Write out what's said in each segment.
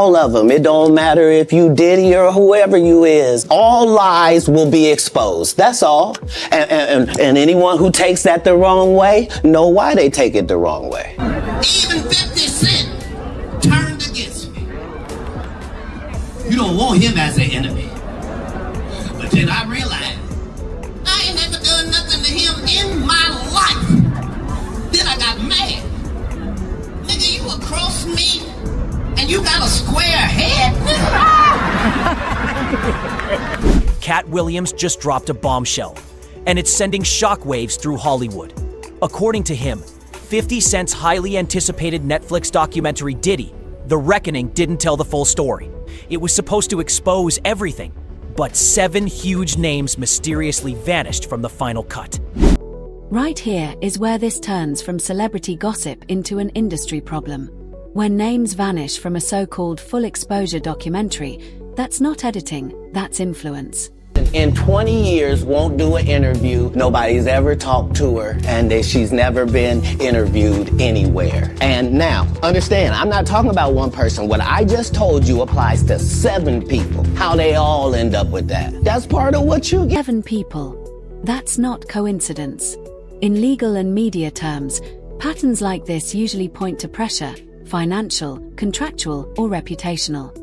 All of them. It don't matter if you Diddy or whoever you is. All lies will be exposed. That's all. And anyone who takes that the wrong way, know why they take it the wrong way. Even 50 Cent turned against me. You don't want him as an enemy. But then I realized I ain't never done nothing to him in my life. Then I got mad. Nigga, you across me and you got a square head? Katt Williams just dropped a bombshell, and it's sending shockwaves through Hollywood. According to him, 50 Cent's highly anticipated Netflix documentary Diddy, The Reckoning, didn't tell the full story. It was supposed to expose everything, but 7 huge names mysteriously vanished from the final cut. Right here is where this turns from celebrity gossip into an industry problem. When names vanish from a so-called full exposure documentary, that's not editing, that's influence. In 20 years, won't do an interview. Nobody's ever talked to her, and she's never been interviewed anywhere. And now, understand, I'm not talking about one person. What I just told you applies to 7 people. How they all end up with that. That's part of what you get. 7 people. That's not coincidence. In legal and media terms, patterns like this usually point to pressure, financial, contractual, or reputational.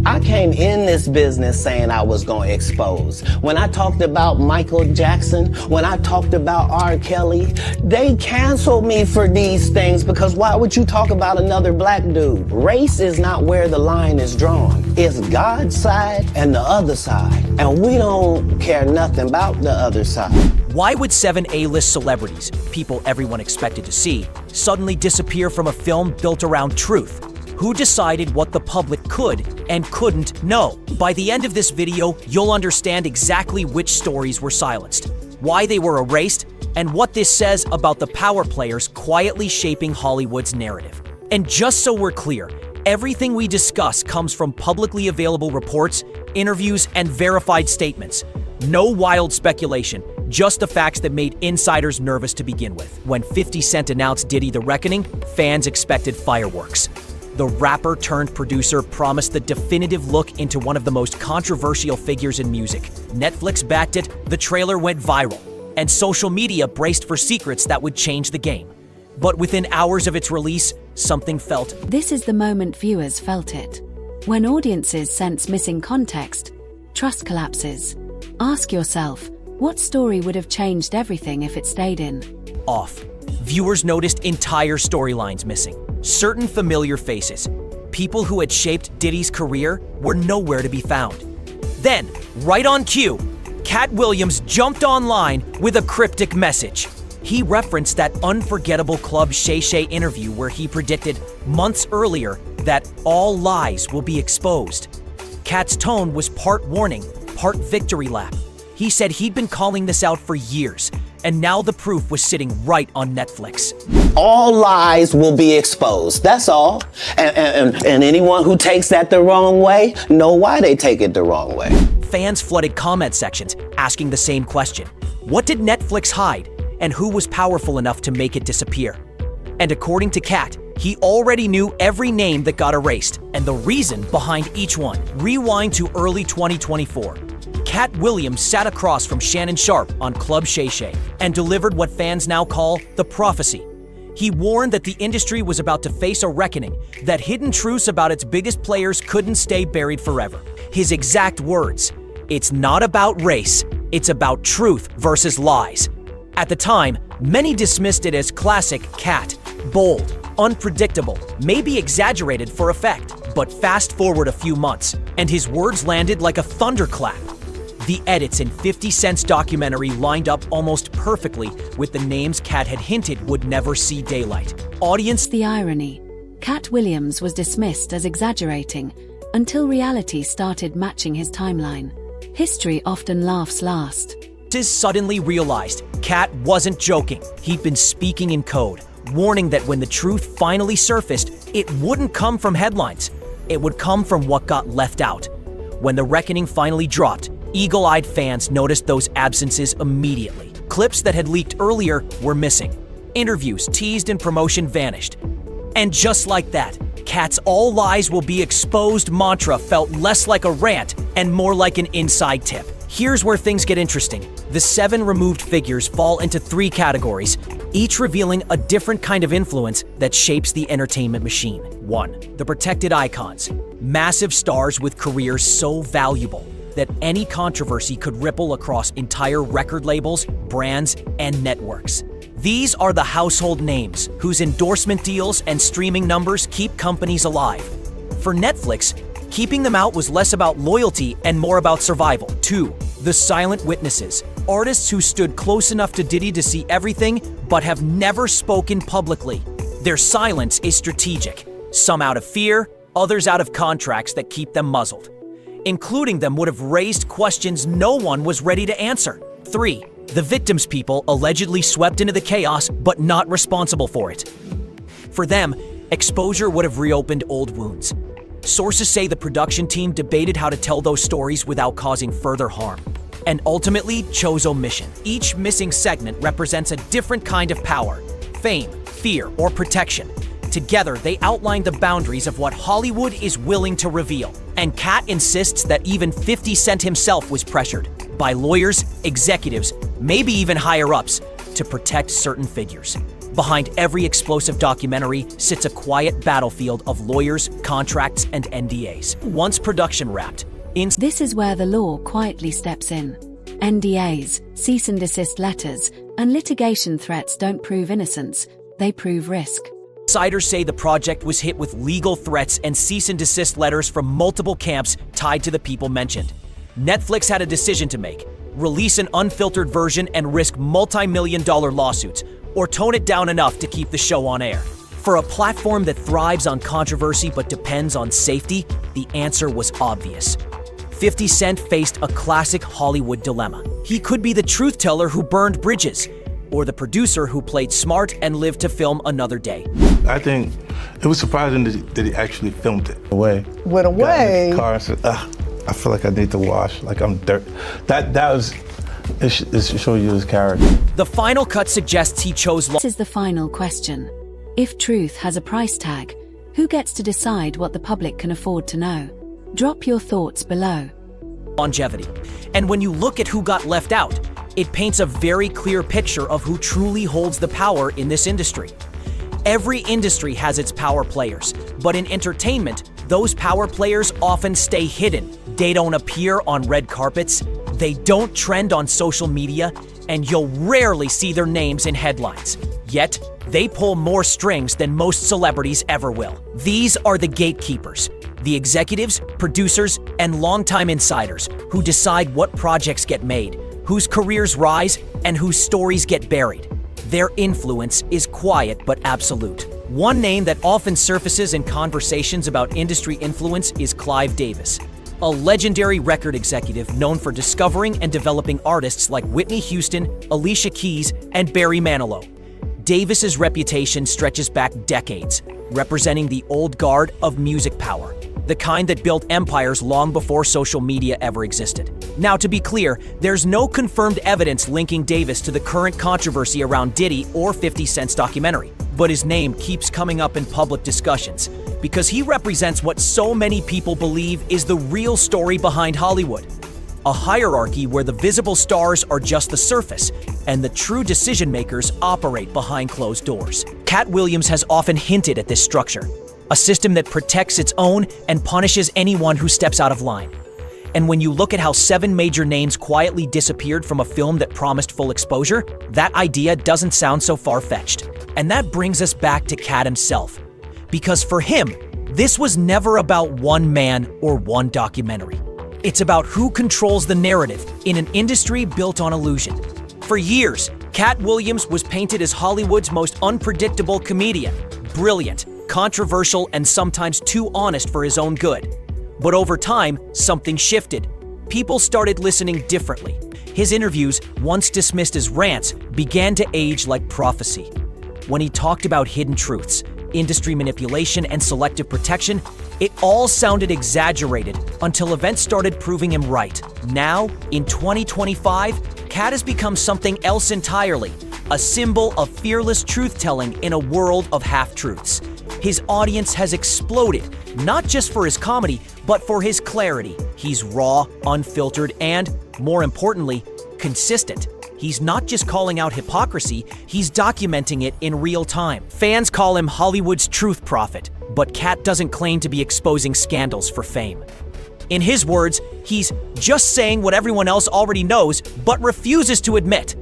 I came in this business saying I was going to expose. When I talked about Michael Jackson, when I talked about R. Kelly, they canceled me for these things because why would you talk about another black dude? Race is not where the line is drawn. It's God's side and the other side. And we don't care nothing about the other side. Why would 7 A-list celebrities, people everyone expected to see, suddenly disappear from a film built around truth? Who decided what the public could and couldn't know? By the end of this video, you'll understand exactly which stories were silenced, why they were erased, and what this says about the power players quietly shaping Hollywood's narrative. And just so we're clear, everything we discuss comes from publicly available reports, interviews, and verified statements. No wild speculation, just the facts that made insiders nervous to begin with. When 50 Cent announced Diddy The Reckoning, fans expected fireworks. The rapper-turned-producer promised the definitive look into one of the most controversial figures in music. Netflix backed it, the trailer went viral, and social media braced for secrets that would change the game. But within hours of its release, something felt. This is the moment viewers felt it. When audiences sense missing context, trust collapses. Ask yourself, what story would have changed everything if it stayed in? Off. Viewers noticed entire storylines missing. Certain familiar faces, people who had shaped Diddy's career, were nowhere to be found. Then, right on cue, Katt Williams jumped online with a cryptic message. He referenced that unforgettable Club Shay Shay interview where he predicted months earlier that all lies will be exposed. Katt's tone was part warning, part victory lap. He said he'd been calling this out for years, and now the proof was sitting right on Netflix. All lies will be exposed. That's all. And anyone who takes that the wrong way, know why they take it the wrong way. Fans flooded comment sections asking the same question. What did Netflix hide, and who was powerful enough to make it disappear? And according to Katt, he already knew every name that got erased and the reason behind each one. Rewind to early 2024. Katt Williams sat across from Shannon Sharpe on Club Shay Shay and delivered what fans now call the prophecy. He warned that the industry was about to face a reckoning, that hidden truths about its biggest players couldn't stay buried forever. His exact words, "It's not about race, it's about truth versus lies." At the time, many dismissed it as classic Katt, bold, unpredictable, maybe exaggerated for effect. But fast forward a few months, and his words landed like a thunderclap. The edits in 50 Cent's documentary lined up almost perfectly with the names Katt had hinted would never see daylight. The irony. Katt Williams was dismissed as exaggerating until reality started matching his timeline. History often laughs last. Suddenly realized Katt wasn't joking. He'd been speaking in code, warning that when the truth finally surfaced, it wouldn't come from headlines. It would come from what got left out. When The Reckoning finally dropped, eagle-eyed fans noticed those absences immediately. Clips that had leaked earlier were missing. Interviews teased in promotion vanished. And just like that, Katt's "all lies will be exposed" mantra felt less like a rant and more like an inside tip. Here's where things get interesting. The 7 removed figures fall into 3 categories, each revealing a different kind of influence that shapes the entertainment machine. 1. The protected icons. Massive stars with careers so valuable that any controversy could ripple across entire record labels, brands, and networks. These are the household names whose endorsement deals and streaming numbers keep companies alive. For Netflix, keeping them out was less about loyalty and more about survival. 2. The silent witnesses. Artists who stood close enough to Diddy to see everything but have never spoken publicly. Their silence is strategic, some out of fear, others out of contracts that keep them muzzled. Including them would have raised questions no one was ready to answer. 3. The victims' people allegedly swept into the chaos but not responsible for it. For them, exposure would have reopened old wounds. Sources say the production team debated how to tell those stories without causing further harm, and ultimately chose omission. Each missing segment represents a different kind of power, fame, fear, or protection. Together, they outline the boundaries of what Hollywood is willing to reveal. And Katt insists that even 50 Cent himself was pressured by lawyers, executives, maybe even higher-ups, to protect certain figures. Behind every explosive documentary sits a quiet battlefield of lawyers, contracts, and NDAs. Once production wrapped, This is where the law quietly steps in. NDAs, cease and desist letters, and litigation threats don't prove innocence, they prove risk. insiders say the project was hit with legal threats and cease and desist letters from multiple camps tied to the people mentioned. Netflix had a decision to make: release an unfiltered version and risk multi-million-dollar lawsuits, or tone it down enough to keep the show on air. For a platform that thrives on controversy but depends on safety, the answer was obvious. 50 Cent faced a classic Hollywood dilemma. He could be the truth teller who burned bridges, or the producer who played smart and lived to film another day. I think it was surprising that he actually filmed it. Went away. Got in the car and said, I feel like I need to wash, like I'm dirt. That was, it should show you his character. The final cut suggests he chose This is the final question. If truth has a price tag, who gets to decide what the public can afford to know? Drop your thoughts below. longevity. And when you look at who got left out, it paints a very clear picture of who truly holds the power in this industry. Every industry has its power players, but in entertainment, those power players often stay hidden. They don't appear on red carpets, they don't trend on social media, and you'll rarely see their names in headlines. Yet, they pull more strings than most celebrities ever will. These are the gatekeepers, the executives, producers, and longtime insiders who decide what projects get made, whose careers rise, and whose stories get buried. Their influence is quiet but absolute. One name that often surfaces in conversations about industry influence is Clive Davis, a legendary record executive known for discovering and developing artists like Whitney Houston, Alicia Keys, and Barry Manilow. Davis's reputation stretches back decades, representing the old guard of music power, the kind that built empires long before social media ever existed. Now, to be clear, there's no confirmed evidence linking Davis to the current controversy around Diddy or 50 Cent's documentary, but his name keeps coming up in public discussions because he represents what so many people believe is the real story behind Hollywood. A hierarchy where the visible stars are just the surface, and the true decision-makers operate behind closed doors. Katt Williams has often hinted at this structure, a system that protects its own and punishes anyone who steps out of line. And when you look at how 7 major names quietly disappeared from a film that promised full exposure, that idea doesn't sound so far-fetched. And that brings us back to Katt himself. Because for him, this was never about one man or one documentary. It's about who controls the narrative in an industry built on illusion. For years, Katt Williams was painted as Hollywood's most unpredictable comedian, brilliant, controversial, and sometimes too honest for his own good. But over time, something shifted. People started listening differently. His interviews, once dismissed as rants, began to age like prophecy. When he talked about hidden truths, industry manipulation, and selective protection, it all sounded exaggerated until events started proving him right. Now, in 2025, Katt has become something else entirely, a symbol of fearless truth-telling in a world of half-truths. his audience has exploded, not just for his comedy, but for his clarity. He's raw, unfiltered, and, more importantly, consistent. He's not just calling out hypocrisy, he's documenting it in real time. Fans call him Hollywood's truth prophet, but Katt doesn't claim to be exposing scandals for fame. In his words, he's just saying what everyone else already knows, but refuses to admit.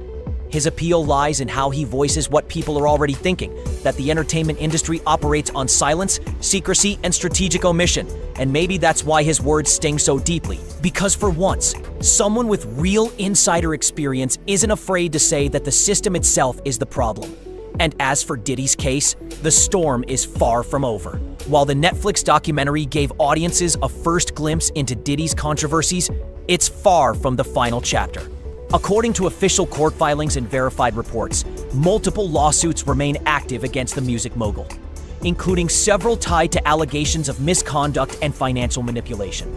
His appeal lies in how he voices what people are already thinking, that the entertainment industry operates on silence, secrecy, and strategic omission. And maybe that's why his words sting so deeply. Because for once, someone with real insider experience isn't afraid to say that the system itself is the problem. And as for Diddy's case, the storm is far from over. While the Netflix documentary gave audiences a first glimpse into Diddy's controversies, it's far from the final chapter. According to official court filings and verified reports, multiple lawsuits remain active against the music mogul, including several tied to allegations of misconduct and financial manipulation.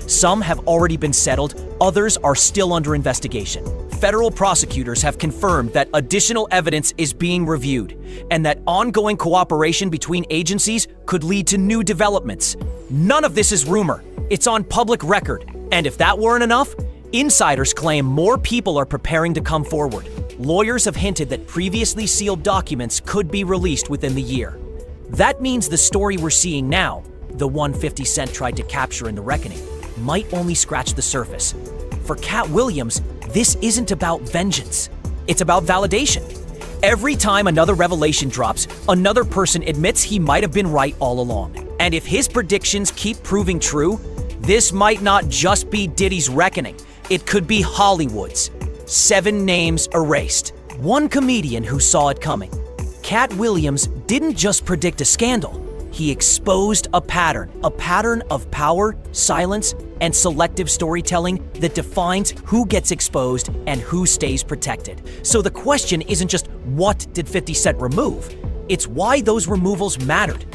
Some have already been settled, others are still under investigation. Federal prosecutors have confirmed that additional evidence is being reviewed, and that ongoing cooperation between agencies could lead to new developments. None of this is rumor, it's on public record, and if that weren't enough, insiders claim more people are preparing to come forward. Lawyers have hinted that previously sealed documents could be released within the year. That means the story we're seeing now, the one 50 Cent tried to capture in The Reckoning, might only scratch the surface. For Katt Williams, this isn't about vengeance. It's about validation. Every time another revelation drops, another person admits he might have been right all along. And if his predictions keep proving true, this might not just be Diddy's reckoning. It could be Hollywood's. 7 names erased. One comedian who saw it coming. Katt Williams didn't just predict a scandal. He exposed a pattern of power, silence, and selective storytelling that defines who gets exposed and who stays protected. So the question isn't just what did 50 Cent remove? It's why those removals mattered.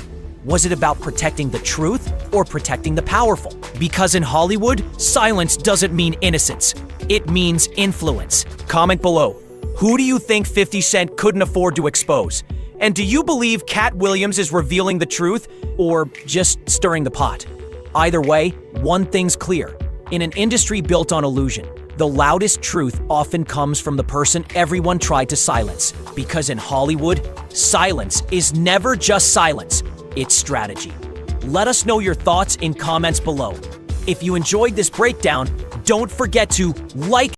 Was it about protecting the truth or protecting the powerful? Because in Hollywood, silence doesn't mean innocence. It means influence. Comment below. Who do you think 50 Cent couldn't afford to expose? And do you believe Katt Williams is revealing the truth or just stirring the pot? Either way, one thing's clear. In an industry built on illusion, the loudest truth often comes from the person everyone tried to silence. Because in Hollywood, silence is never just silence. It's strategy. Let us know your thoughts in comments below. If you enjoyed this breakdown, don't forget to like